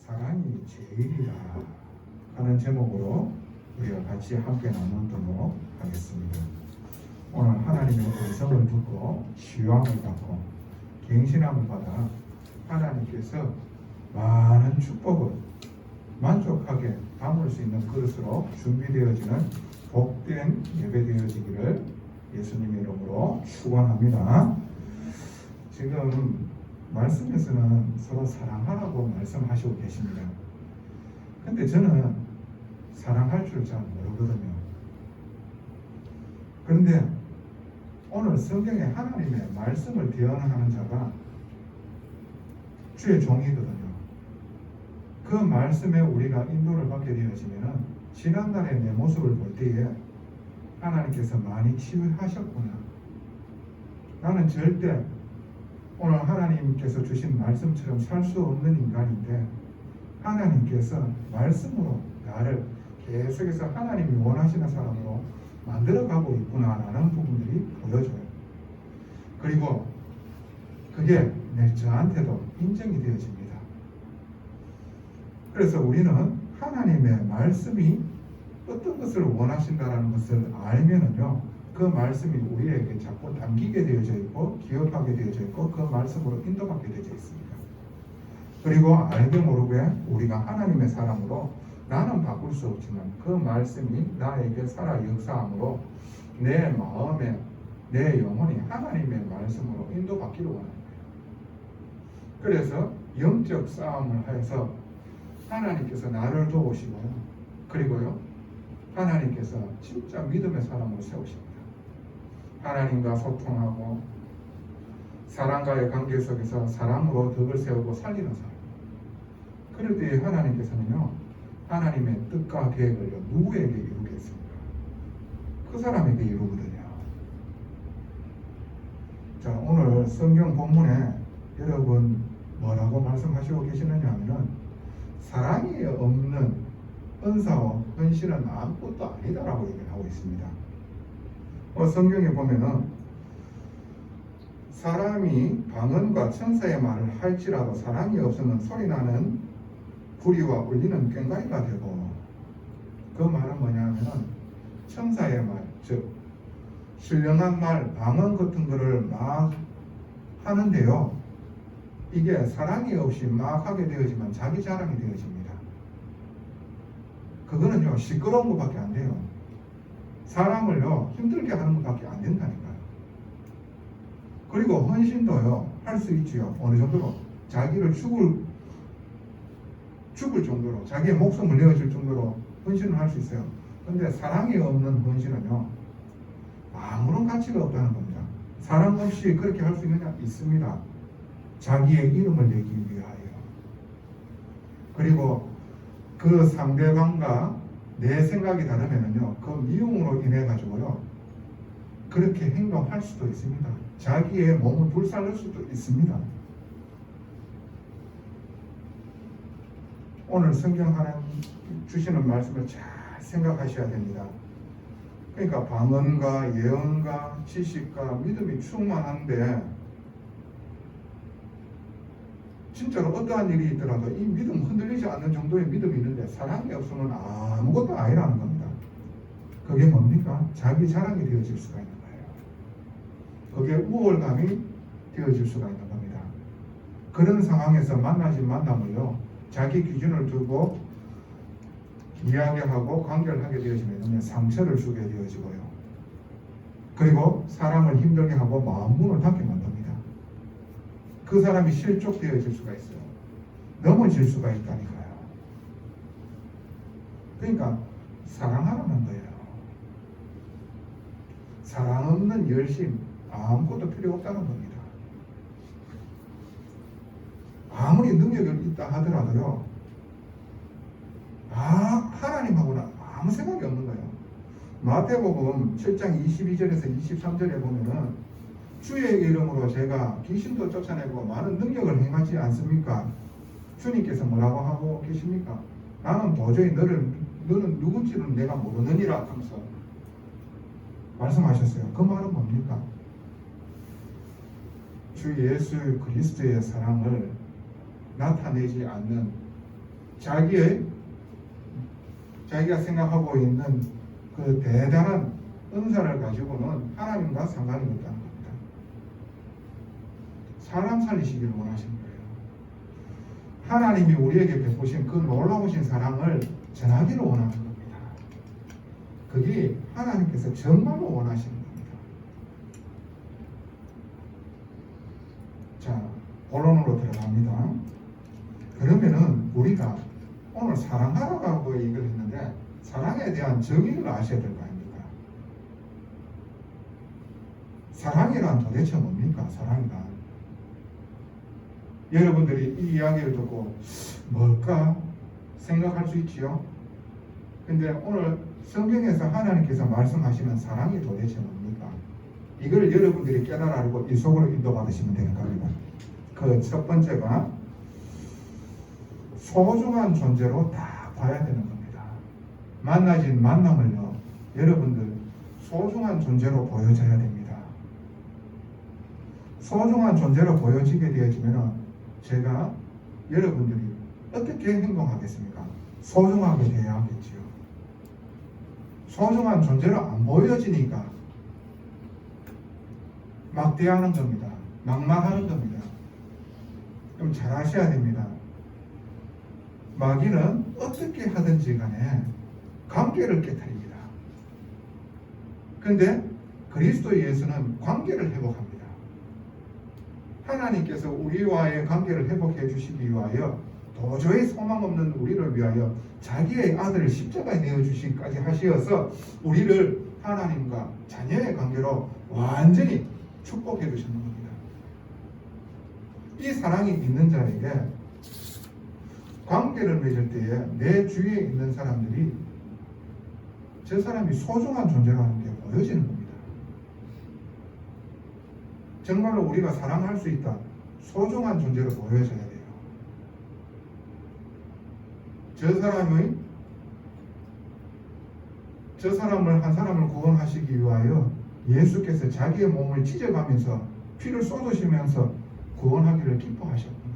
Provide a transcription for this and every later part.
사랑이 제일이라 하는 제목으로 우리가 같이 함께 나누도록 하겠습니다. 오늘 하나님의 음성을 듣고 시황을 받고 갱신함을 받아 하나님께서 많은 축복을 만족하게 담을 수 있는 그릇으로 준비되어지는 복된 예배 되어지기를 예수님의 이름으로 축원합니다. 지금 말씀에서는 서로 사랑하라고 말씀하시고 계십니다. 근데 저는 사랑할 줄 잘 모르거든요. 그런데 오늘 성경에 하나님의 말씀을 대언하는 자가 주의 종이거든요. 그 말씀에 우리가 인도를 받게 되어지면은 지난날의 내 모습을 볼 때에 하나님께서 많이 치유하셨구나. 나는 절대 오늘 하나님께서 주신 말씀처럼 살 수 없는 인간인데 하나님께서 말씀으로 나를 계속해서 하나님이 원하시는 사람으로 만들어가고 있구나라는 부분들이 보여져요. 그리고 그게 저한테도 인정이 되어집니다. 그래서 우리는 하나님의 말씀이 어떤 것을 원하신다라는 것을 알면은요, 그 말씀이 우리에게 자꾸 담기게 되어져 있고 기억하게 되어져 있고 그 말씀으로 인도받게 되어져 있습니다. 그리고 알게 모르게 우리가 하나님의 사람으로 나는 바꿀 수 없지만 그 말씀이 나에게 살아 역사함으로 내 마음에 내 영혼이 하나님의 말씀으로 인도받기를 원합니다. 그래서 영적 싸움을 해서 하나님께서 나를 도우시고요. 그리고요, 하나님께서 진짜 믿음의 사람으로 세우십니다. 하나님과 소통하고 사람과의 관계 속에서 사랑으로 덕을 세우고 살리는 사람. 그럴 때 하나님께서는요, 하나님의 뜻과 계획을 누구에게 이루겠습니까? 그 사람에게 이루거든요. 자, 오늘 성경 본문에 여러분 뭐라고 말씀하시고 계시느냐 하면은 사랑이 없는 은사와 헌신은 아무것도 아니다라고 얘기를 하고 있습니다. 성경에 보면은 사람이 방언과 천사의 말을 할지라도 사랑이 없으면 소리나는 구리와 울리는 꽹과리가 되고, 그 말은 뭐냐면은 천사의 말, 즉 신령한 말, 방언 같은 거를 막 하는데요, 이게 사랑이 없이 막 하게 되어지면 자기 자랑이 되어집니다. 그거는요, 시끄러운 것밖에 안 돼요. 사람을요, 힘들게 하는 것밖에 안 된다니까요. 그리고 헌신도요, 할 수 있지요. 어느 정도로 자기를 죽을 정도로, 자기의 목숨을 내어줄 정도로 헌신을 할 수 있어요. 근데 사랑이 없는 헌신은요, 아무런 가치가 없다는 겁니다. 사랑 없이 그렇게 할 수 있느냐? 있습니다. 자기의 이름을 내기 위하여. 그리고 그 상대방과 내 생각이 다르면은요, 그 미움으로 인해 가지고요, 그렇게 행동할 수도 있습니다. 자기의 몸을 불살릴 수도 있습니다. 오늘 성경 하나님 주시는 말씀을 잘 생각하셔야 됩니다. 그러니까 방언과 예언과 지식과 믿음이 충만한데 진짜로 어떠한 일이 있더라도 이 믿음 흔들리지 않는 정도의 믿음이 있는데 사랑이 없으면 아무것도 아니라는 겁니다. 그게 뭡니까? 자기 자랑이 되어질 수가 있는 거예요. 그게 우월감이 되어질 수가 있는 겁니다. 그런 상황에서 만나진 만남을요, 자기 기준을 두고 이야기하고 관계를 하게 되어지면 상처를 주게 되어지고요. 그리고 사람을 힘들게 하고 마음 문을 닫게 만듭니다. 그 사람이 실족되어질 수가 있어요. 넘어질 수가 있다니까요. 그러니까 사랑하라는 거예요. 사랑 없는 열심 아무것도 필요 없다는 겁니다. 아무리 능력이 있다 하더라도요, 하나님하고는 아무 생각이 없는 거예요. 마태복음 7장 22절에서 23절에 보면은 주의 이름으로 제가 귀신도 쫓아내고 많은 능력을 행하지 않습니까? 주님께서 뭐라고 하고 계십니까? 나는 도저히 너는 누군지는 내가 모르느니라 하면서 말씀하셨어요. 그 말은 뭡니까? 주 예수 그리스도의 사랑을 나타내지 않는 자기가 생각하고 있는 그 대단한 은사를 가지고는 하나님과 상관이 없다는 겁니다. 사람 살리시기를 원하시는 거예요. 하나님이 우리에게 베푸신 그 놀라우신 사랑을 전하기를 원하는 겁니다. 그게 하나님께서 정말로 원하시는 겁니다. 자, 본론으로 들어갑니다. 그러면은 우리가 오늘 사랑하라고 얘기를 했는데 사랑에 대한 정의를 아셔야 될 거 아닙니까? 사랑이란 도대체 뭡니까? 사랑이란 여러분들이 이 이야기를 듣고 뭘까 생각할 수 있지요? 근데 오늘 성경에서 하나님께서 말씀하시는 사랑이 도대체 뭡니까? 이걸 여러분들이 깨달아 알고 이 속으로 인도받으시면 되는 겁니다. 그 첫 번째가 소중한 존재로 다 봐야 되는 겁니다. 만나진 만남을요, 여러분들 소중한 존재로 보여져야 됩니다. 소중한 존재로 보여지게 되어지면 제가 여러분들이 어떻게 행동하겠습니까? 소중하게 대해야 하겠지요. 소중한 존재로 안 보여지니까 막대하는 겁니다. 막말하는 겁니다. 그럼 잘 아셔야 됩니다. 마귀는 어떻게 하든지 간에 관계를 깨뜨립니다. 근데 그리스도 예수는 관계를 회복합니다. 하나님께서 우리와의 관계를 회복해 주시기 위하여 도저히 소망 없는 우리를 위하여 자기의 아들을 십자가에 내어주시기까지 하시어서 우리를 하나님과 자녀의 관계로 완전히 축복해 주시는 겁니다. 이 사랑이 있는 자에게 관계를 맺을 때에 내 주위에 있는 사람들이 저 사람이 소중한 존재라는 게 보여지는 겁니다. 정말로 우리가 사랑할 수 있다. 소중한 존재로 보여져야 돼요. 저 사람을 한 사람을 구원하시기 위하여 예수께서 자기의 몸을 찢어가면서 피를 쏟으시면서 구원하기를 기뻐하셨구나.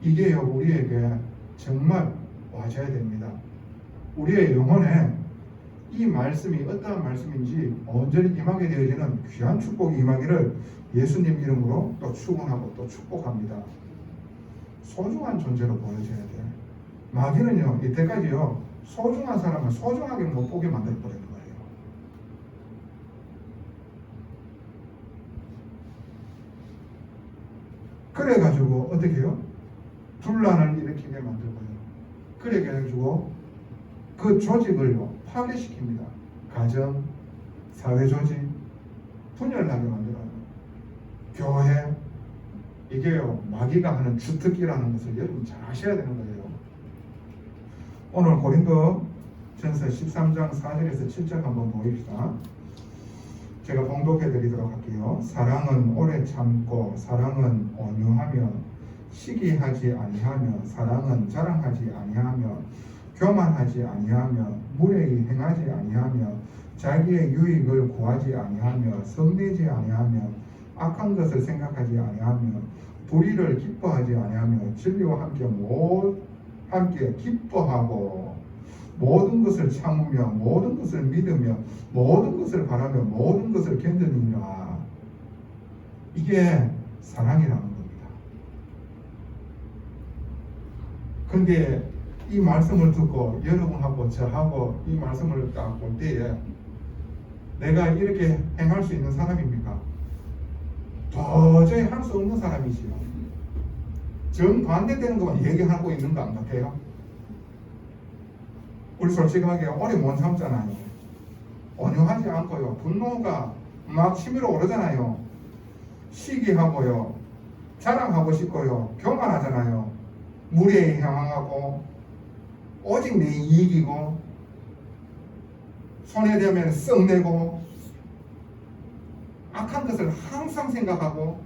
이게요, 우리에게 정말 와줘야 됩니다. 우리의 영혼에 이 말씀이 어떠한 말씀인지 온전히 임하게 되어지는 귀한 축복이 임하기를 예수님 이름으로 또 축원하고 또 축복합니다. 소중한 존재로 보여져야 돼요. 마귀는요, 이때까지요, 소중한 사람을 소중하게 못 보게 만들어 버리는 거예요. 그래가지고 어떻게 해요? 분란을 일으키게 만들고요. 그래가지고 그 조직을요, 파괴시킵니다. 가정, 사회 조직, 분열나게 만들어요. 교회, 이게요, 마귀가 하는 주특기라는 것을 여러분 잘 아셔야 되는 거예요. 오늘 고린도 전서 13장 4절에서 7절 한번 보입시다. 제가 봉독해 드리도록 할게요. 사랑은 오래 참고, 사랑은 온유하며, 시기하지 아니하며, 사랑은 자랑하지 아니하며, 교만하지 아니하며, 무례히 행하지 아니하며, 자기의 유익을 구하지 아니하며, 성내지 아니하며, 악한 것을 생각하지 아니하며, 불의를 기뻐하지 아니하며, 진리와 함께 기뻐하고, 모든 것을 참으며, 모든 것을 믿으며, 모든 것을 바라며, 모든 것을 견디느니라. 이게 사랑이라는 겁니다. 근데 이 말씀을 듣고 여러분하고 저하고 이 말씀을 딱 볼 때에 내가 이렇게 행할 수 있는 사람입니까? 도저히 할 수 없는 사람이지요. 정반대되는 것만 얘기하고 있는 거 안 같아요? 우리 솔직하게 오래 못 참잖아요. 온유하지 않고요, 분노가 막 치밀어 오르잖아요. 시기하고요, 자랑하고 싶고요, 교만하잖아요. 무례히 향하고 오직 내 이익이고, 손에 대면 썩내고, 악한 것을 항상 생각하고,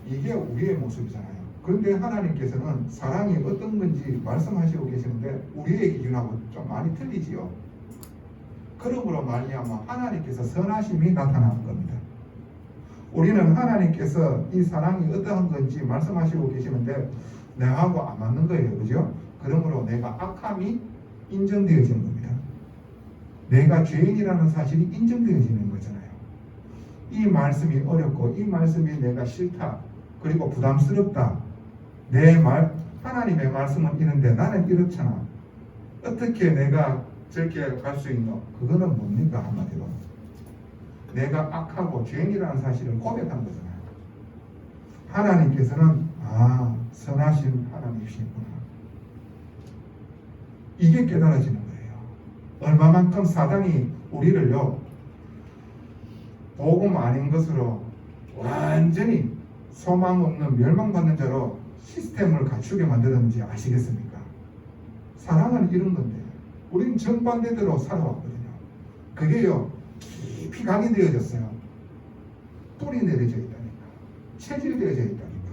이게 우리의 모습이잖아요. 그런데 하나님께서는 사랑이 어떤 건지 말씀하시고 계시는데 우리의 기준하고 좀 많이 틀리지요. 그러므로 말미암아 하나님께서 선하심이 나타나는 겁니다. 우리는 하나님께서 이 사랑이 어떠한 건지 말씀하시고 계시는데 내하고 안 맞는 거예요. 그죠? 그러므로 내가 악함이 인정되어지는 겁니다. 내가 죄인이라는 사실이 인정되어지는 거잖아요. 이 말씀이 어렵고 이 말씀이 내가 싫다. 그리고 부담스럽다. 하나님의 말씀은 이런데 나는 이렇잖아. 어떻게 내가 저렇게 갈 수 있노? 그거는 뭡니까? 한마디로 내가 악하고 죄인이라는 사실을 고백한 거잖아요. 하나님께서는 선하신 하나님이시구나. 이게 깨달아지는 거예요. 얼마만큼 사단이 우리를요 복음 아닌 것으로 완전히 소망 없는 멸망받는 자로 시스템을 갖추게 만들었는지 아시겠습니까? 사랑은 이런 건데 우린 정반대대로 살아왔거든요. 그게요 깊이 각인되어졌어요. 뿌리 내려져 있다니까. 체질되어져 있다니까.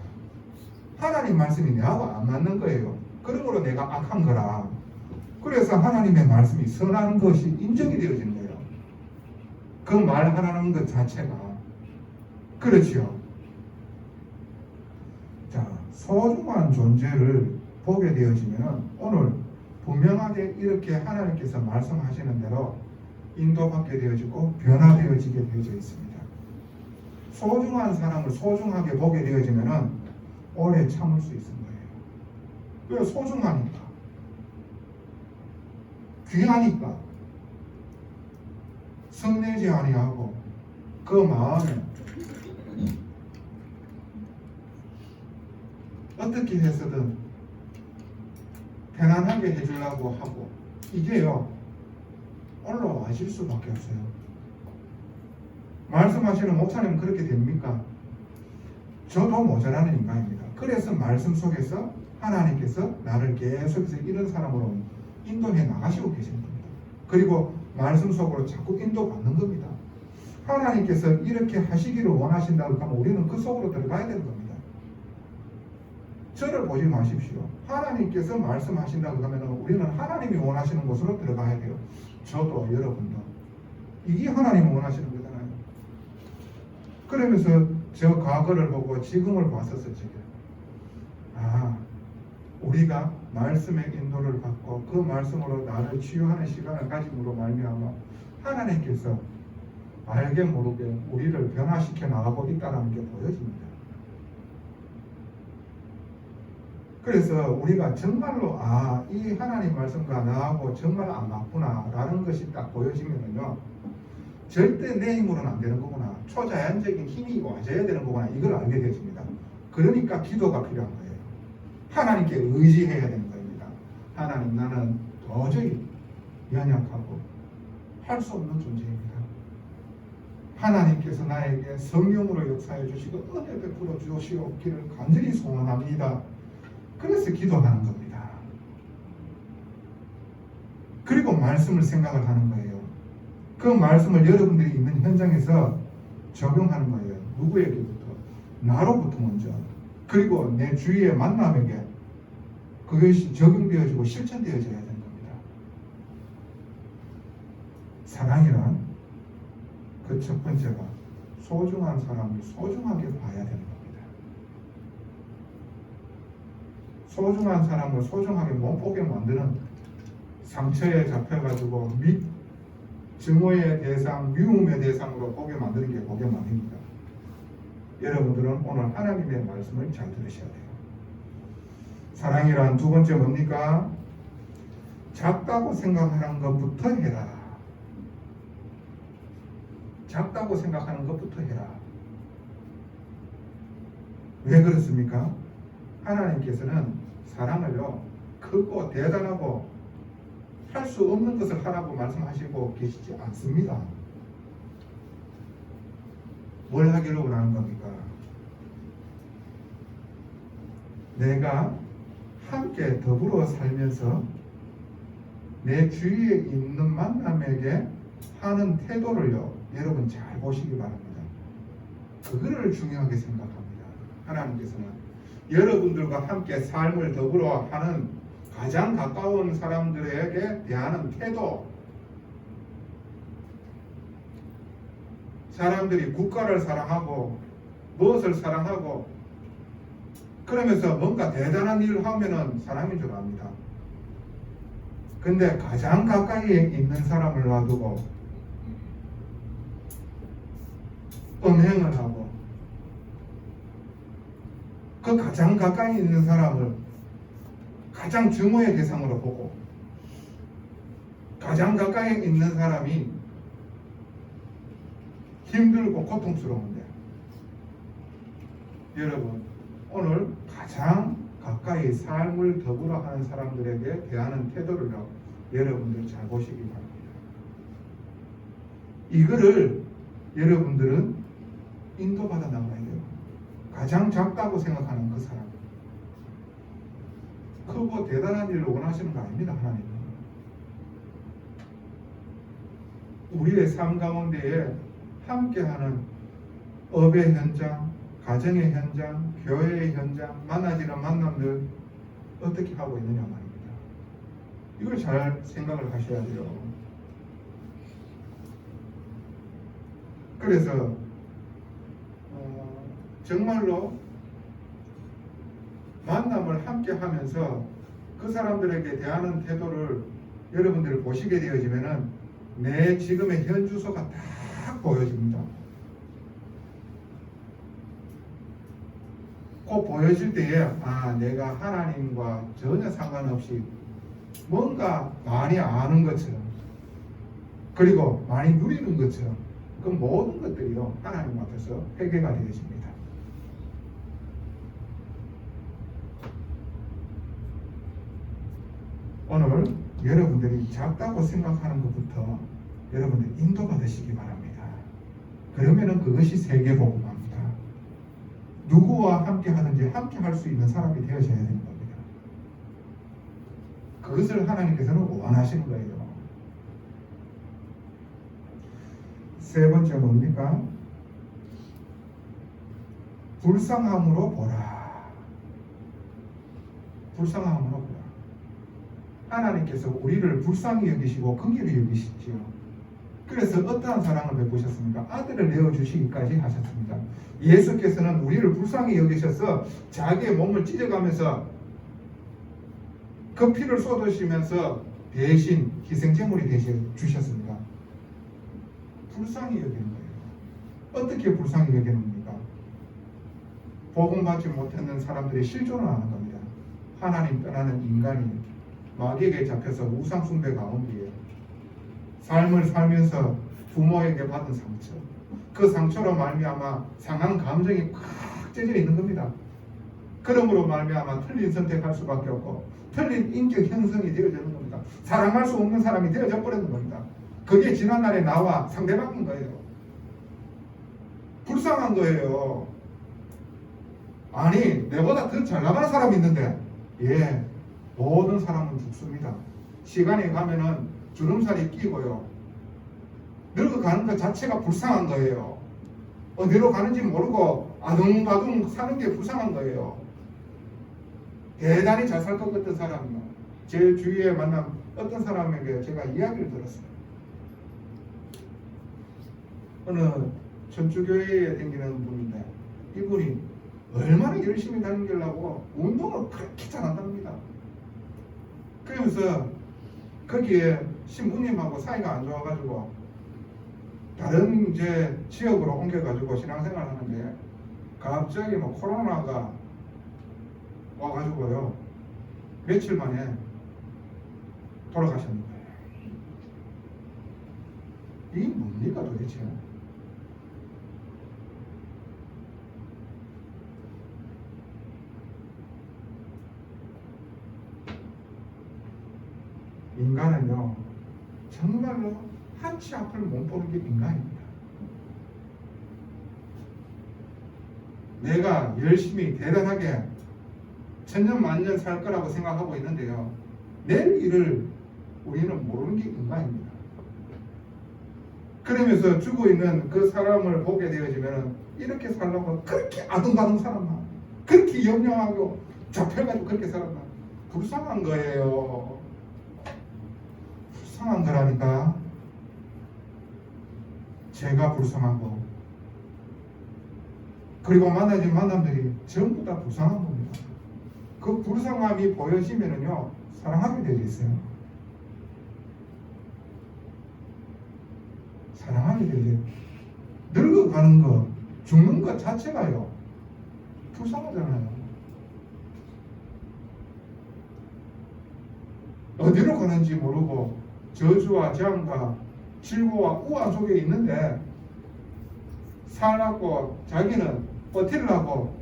하나님 말씀이 내하고 안 맞는 거예요. 그러므로 내가 악한 거라. 그래서 하나님의 말씀이 선한 것이 인정이 되어지는 거예요. 그 말하라는 것 자체가. 그렇지요. 자, 소중한 존재를 보게 되어지면 오늘 분명하게 이렇게 하나님께서 말씀하시는 대로 인도받게 되어지고 변화되어지게 되어져 있습니다. 소중한 사람을 소중하게 보게 되어지면 오래 참을 수 있는 거예요. 왜? 소중하니까. 귀하니까. 성내지 아니하고 그 마음에 어떻게 해서든 편안하게 해주려고 하고 이게요 올라와실 수밖에 없어요. 말씀하시는 목사님은 그렇게 됩니까? 저도 모자라는 인간입니다. 그래서 말씀 속에서 하나님께서 나를 계속해서 이런 사람으로 인도해 나가시고 계시는 겁니다. 그리고 말씀 속으로 자꾸 인도받는 겁니다. 하나님께서 이렇게 하시기를 원하신다고 하면 우리는 그 속으로 들어가야 되는 겁니다. 저를 보지 마십시오. 하나님께서 말씀하신다고 하면 우리는 하나님이 원하시는 곳으로 들어가야 돼요. 저도 여러분도. 이게 하나님이 원하시는 거잖아요. 그러면서 저 과거를 보고 지금을 봤었어 지금. 우리가 말씀의 인도를 받고 그 말씀으로 나를 치유하는 시간을 가짐으로 말미암아 하나님께서 알게 모르게 우리를 변화시켜 나가고 있다는 게 보여집니다. 그래서 우리가 정말로 이 하나님 말씀과 나하고 정말 안 맞구나 라는 것이 딱 보여지면요 절대 내 힘으로는 안 되는 거구나. 초자연적인 힘이 와줘야 되는 거구나. 이걸 알게 되어집니다. 그러니까 기도가 필요한 거예요. 하나님께 의지해야 되는 겁니다. 하나님, 나는 도저히 연약하고 할 수 없는 존재입니다. 하나님께서 나에게 성령으로 역사해 주시고 은혜 베풀어 주시옵기를 간절히 소원합니다. 그래서 기도하는 겁니다. 그리고 말씀을 생각을 하는 거예요. 그 말씀을 여러분들이 있는 현장에서 적용하는 거예요. 누구에게부터? 나로부터 먼저. 그리고 내 주위의 만남에게 그것이 적용되어지고 실천되어져야 되는 겁니다. 사랑이란 그 첫 번째가 소중한 사람을 소중하게 봐야 되는 겁니다. 소중한 사람을 소중하게 못 보게 만드는 상처에 잡혀가지고 증오의 대상, 미움의 대상으로 보게 만드는 게 복음입니다. 여러분들은 오늘 하나님의 말씀을 잘 들으셔야 돼요. 사랑이란 두 번째 뭡니까? 작다고 생각하는 것부터 해라. 작다고 생각하는 것부터 해라. 왜 그렇습니까? 하나님께서는 사랑을요 크고 대단하고 할 수 없는 것을 하라고 말씀하시고 계시지 않습니다. 뭘 하기로 원하는 겁니까? 내가 함께 더불어 살면서 내 주위에 있는 만남에게 하는 태도를요 여러분 잘 보시기 바랍니다. 그거를 중요하게 생각합니다. 하나님께서는 여러분들과 함께 삶을 더불어 하는 가장 가까운 사람들에게 대하는 태도, 사람들이 국가를 사랑하고 무엇을 사랑하고 그러면서 뭔가 대단한 일을 하면은 사람인 줄 압니다. 근데 가장 가까이에 있는 사람을 놔두고 음행을 하고 그 가장 가까이 있는 사람을 가장 증오의 대상으로 보고 가장 가까이 있는 사람이 힘들고 고통스러운데 여러분 오늘 가장 가까이 삶을 더불어 하는 사람들에게 대하는 태도를요 여러분들 잘 보시기 바랍니다. 이거를 여러분들은 인도받아 나가야 돼요. 가장 작다고 생각하는 그 사람, 크고 대단한 일을 원하시는 거 아닙니다. 하나님은 우리의 삶 가운데에 함께하는 업의 현장, 가정의 현장, 교회의 현장, 만나지는 만남들 어떻게 하고 있느냐 말입니다. 이걸 잘 생각을 하셔야 돼요. 그래서 정말로 만남을 함께 하면서 그 사람들에게 대하는 태도를 여러분들이 보시게 되어지면은 내 지금의 현 주소가 딱 보여집니다. 꼭 보여질 때에 내가 하나님과 전혀 상관없이 뭔가 많이 아는 것처럼 그리고 많이 누리는 것처럼 그 모든 것들이요 하나님 앞에서 회개가 되어집니다. 오늘 여러분들이 작다고 생각하는 것부터 여러분들 인도받으시기 바랍니다. 그러면은 그것이 세계복음입니다. 누구와 함께 하든지 함께 할 수 있는 사람이 되어져야 되는 겁니다. 그것을 하나님께서는 원하시는 거예요. 세 번째 뭡니까? 불쌍함으로 보라. 불쌍함으로 보라. 하나님께서 우리를 불쌍히 여기시고 긍휼히 여기시지요. 그래서 어떠한 사랑을 베푸셨습니까? 아들을 내어주시기까지 하셨습니다. 예수께서는 우리를 불쌍히 여기셔서 자기의 몸을 찢어가면서 그 피를 쏟으시면서 대신 희생제물이 되셔 주셨습니다. 불쌍히 여기는 거예요. 어떻게 불쌍히 여기는 겁니까? 복음 받지 못했는 사람들이 실존을 하는 겁니다. 하나님 떠나는 인간이 마귀에게 잡혀서 우상 숭배 가운데에 삶을 살면서 부모에게 받은 상처, 그 상처로 말미암아 상한 감정이 꽉 째져 있는 겁니다. 그러므로 말미암아 틀린 선택할 수밖에 없고 틀린 인격 형성이 되어지는 겁니다. 사랑할 수 없는 사람이 되어져 버리는 겁니다. 그게 지난날에 나와 상대방인 거예요. 불쌍한 거예요. 아니 내보다 더 잘 나가는 사람이 있는데 모든 사람은 죽습니다. 시간이 가면은 주름살이 끼고요. 늙어가는 것 자체가 불쌍한 거예요. 어디로 가는지 모르고 아둥바둥 사는 게 불쌍한 거예요. 대단히 잘 살 것 같은 사람이요. 제 주위에 만난 어떤 사람에게 제가 이야기를 들었어요. 어느 천주교회에 다니는 분인데 이분이 얼마나 열심히 다니려고 운동을 그렇게 잘한답니다. 그러면서 거기에 신부님하고 사이가 안 좋아가지고 다른 이제 지역으로 옮겨가지고 신앙생활 하는데 갑자기 뭐 코로나가 와가지고요 며칠 만에 돌아가셨는 거예요. 이게 뭡니까 도대체? 인간은요 정말로 한치 앞을 못 보는 게 인간입니다. 내가 열심히 대단하게 천년만년 살 거라고 생각하고 있는데요 내일 일을 우리는 모르는 게 인간입니다. 그러면서 죽어 있는 그 사람을 보게 되어지면 이렇게 살려고 그렇게 아둥바둥 살았나, 그렇게 염려하고 잡혀가지고 그렇게 살았나. 불쌍한 거예요. 불쌍한 거라니까. 제가 불쌍하고 그리고 만나진 만남들이 전부 다 불쌍한 겁니다. 그 불쌍함이 보여지면은요, 사랑하게 되어 있어요. 사랑하게 되죠. 늙어가는 것, 죽는 것 자체가요, 불쌍하잖아요. 어디로 가는지 모르고 저주와 재앙과 질고와 우환 속에 있는데 살라고 자기는 버틸라고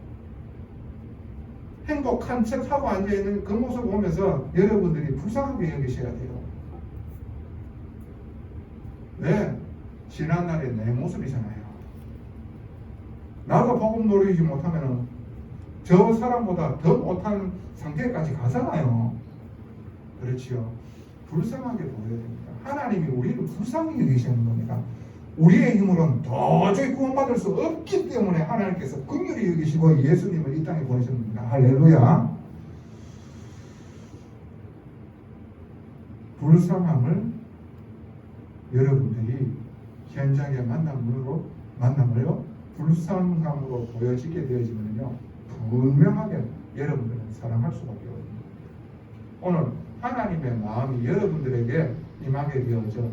행복한 척하고 앉아있는 그 모습을 보면서 여러분들이 불쌍하게 여기셔야 돼요. 왜? 지난날의 내 모습이잖아요. 나도 복음 누리지 못하면 저 사람보다 더 못한 상태까지 가잖아요. 그렇지요. 불쌍하게 보여야 됩니다. 하나님이 우리를 불쌍히 여기시는 겁니다. 우리의 힘으로는 도저히 구원받을 수 없기 때문에 하나님께서 긍휼히 여기시고 예수님을 이 땅에 보내셨습니다. 할렐루야. 불쌍함을 여러분들이 현장의 만남을요, 불쌍함으로 보여지게 되어지면요, 분명하게 여러분들은 사랑할 수밖에 없습니다. 오늘 하나님의 마음이 여러분들에게 임하게 되어져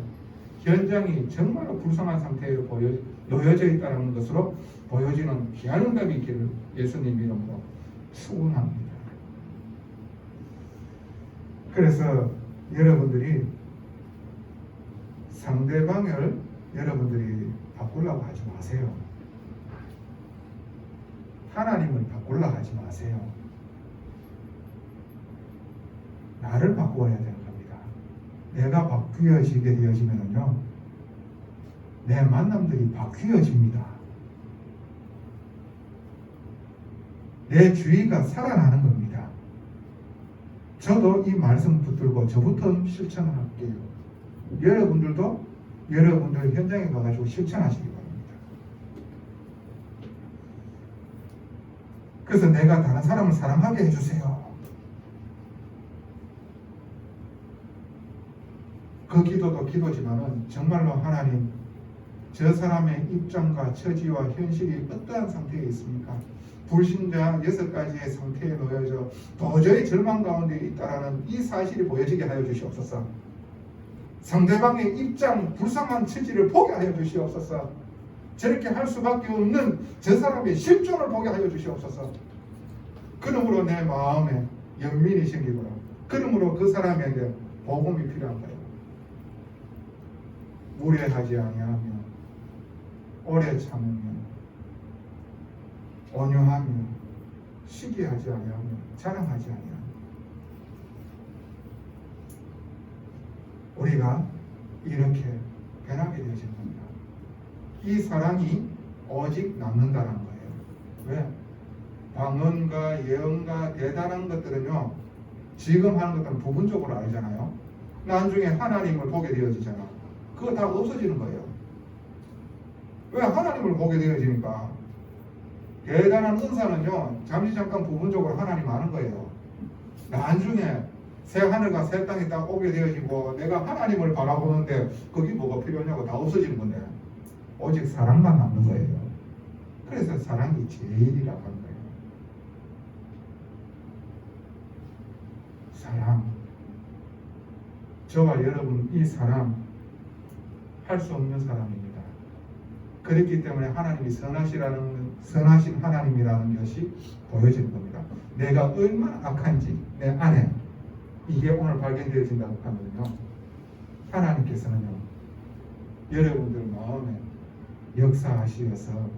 현장이 정말로 불쌍한 상태에 놓여져 있다는 것으로 보여지는 귀한 응답이 있기를 예수님 이름으로 축원합니다. 그래서 여러분들이 상대방을 여러분들이 바꾸려고 하지 마세요. 하나님을 바꾸려고 하지 마세요. 나를 바꾸어야 되는 겁니다. 내가 바뀌어지게 되어지면요, 내 만남들이 바뀌어집니다. 내 주의가 살아나는 겁니다. 저도 이 말씀 붙들고 저부터 실천을 할게요. 여러분들도 여러분들 현장에 가가지고 실천하시기 바랍니다. 그래서 내가 다른 사람을 사랑하게 해주세요. 그 기도도 기도지만은 정말로 하나님, 저 사람의 입장과 처지와 현실이 어떠한 상태에 있습니까? 불신자 6가지의 상태에 놓여져 도저히 절망 가운데 있다라는 이 사실이 보여지게 하여 주시옵소서. 상대방의 입장, 불쌍한 처지를 보게 하여 주시옵소서. 저렇게 할 수밖에 없는 저 사람의 실존을 보게 하여 주시옵소서. 그러므로 내 마음에 연민이 생기고, 그러므로 그 사람에게 복음이 필요한 거예요. 무례하지 아니하며, 오래 참으며, 온유하며, 시기하지 아니하며, 자랑하지 아니하며, 우리가 이렇게 변하게 되어진 겁니다. 이 사랑이 오직 남는다는 거예요. 왜? 방언과 예언과 대단한 것들은요, 지금 하는 것들은 부분적으로 알잖아요. 나중에 하나님을 보게 되어지잖아. 그거 다 없어지는 거예요. 왜? 하나님을 보게 되어지니까. 대단한 은사는요, 잠시 잠깐 부분적으로 하나님 아는 거예요. 나중에 새 하늘과 새 땅이 딱 오게 되어지고 내가 하나님을 바라보는데 거기 뭐가 필요하냐고 다 없어지는 건데 오직 사랑만 남는 거예요. 그래서 사랑이 제일이라고 하는 거예요. 사랑. 저와 여러분 이 사랑 할 수 없는 사람입니다. 그렇기 때문에 하나님이 선하신 하나님이라는 것이 보여지는 겁니다. 내가 얼마나 악한지 내 안에 이게 오늘 발견되어진다고 하면요, 하나님께서는요, 여러분들 마음에 역사하시어서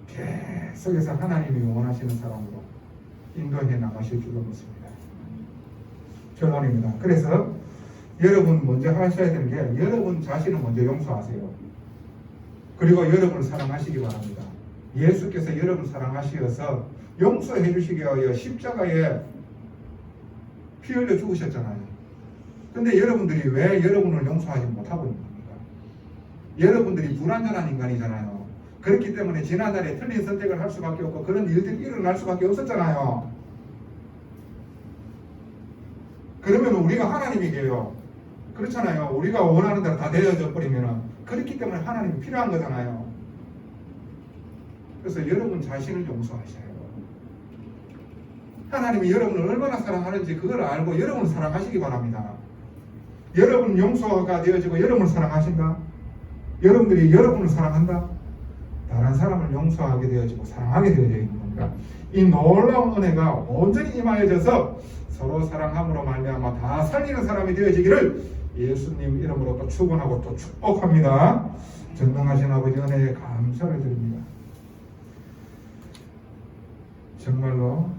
계속해서 하나님이 원하시는 사람으로 인도해 나가실 줄로 믿습니다. 결론입니다. 그래서 여러분 먼저 하셔야 되는 게 여러분 자신을 먼저 용서하세요. 그리고 여러분을 사랑하시기 바랍니다. 예수께서 여러분을 사랑하시어서 용서해 주시기 위하여 십자가에 피 흘려 죽으셨잖아요. 근데 여러분들이 왜 여러분을 용서하지 못하고 있는 겁니까? 여러분들이 불완전한 인간이잖아요. 그렇기 때문에 지난날에 틀린 선택을 할 수밖에 없고 그런 일들이 일어날 수밖에 없었잖아요. 그러면 우리가 하나님이게요. 그렇잖아요. 우리가 원하는 대로 다 되어져 버리면 그렇기 때문에 하나님이 필요한 거잖아요. 그래서 여러분 자신을 용서하셔요. 하나님이 여러분을 얼마나 사랑하는지 그걸 알고 여러분을 사랑하시기 바랍니다. 여러분 용서가 되어지고 여러분을 사랑하신다? 여러분들이 여러분을 사랑한다? 다른 사람을 용서하게 되어지고 사랑하게 되어져 있는 겁니다. 이 놀라운 은혜가 온전히 임하여져서 서로 사랑함으로 말미암아 다 살리는 사람이 되어지기를 예수님 이름으로 또 축원하고 또 축복합니다. 전능하신 아버지 은혜에 감사를 드립니다. 정말로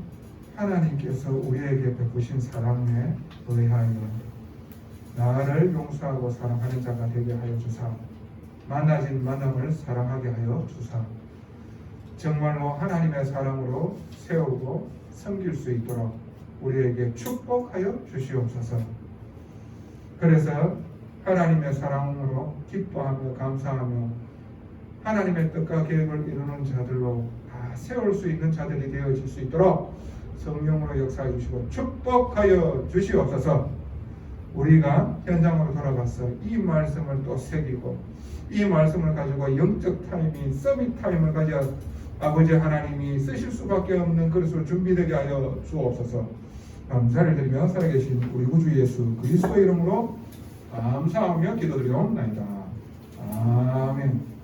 하나님께서 우리에게 베푸신 사랑에 의하여 나를 용서하고 사랑하는 자가 되게 하여 주사, 만나진 만남을 사랑하게 하여 주사, 정말로 하나님의 사랑으로 세우고 섬길 수 있도록 우리에게 축복하여 주시옵소서. 그래서 하나님의 사랑으로 기뻐하며 감사하며 하나님의 뜻과 계획을 이루는 자들로 다 세울 수 있는 자들이 되어질 수 있도록 성령으로 역사해 주시고 축복하여 주시옵소서. 우리가 현장으로 돌아가서 이 말씀을 또 새기고 이 말씀을 가지고 영적 타임인 서밋 타임을 가져 아버지 하나님이 쓰실 수밖에 없는 그릇으로 준비되게 하여 주옵소서. 감사를 드리며 살아계신 우리 구주 예수 그리스도 이름으로 감사하며 기도드리옵나이다. 아멘.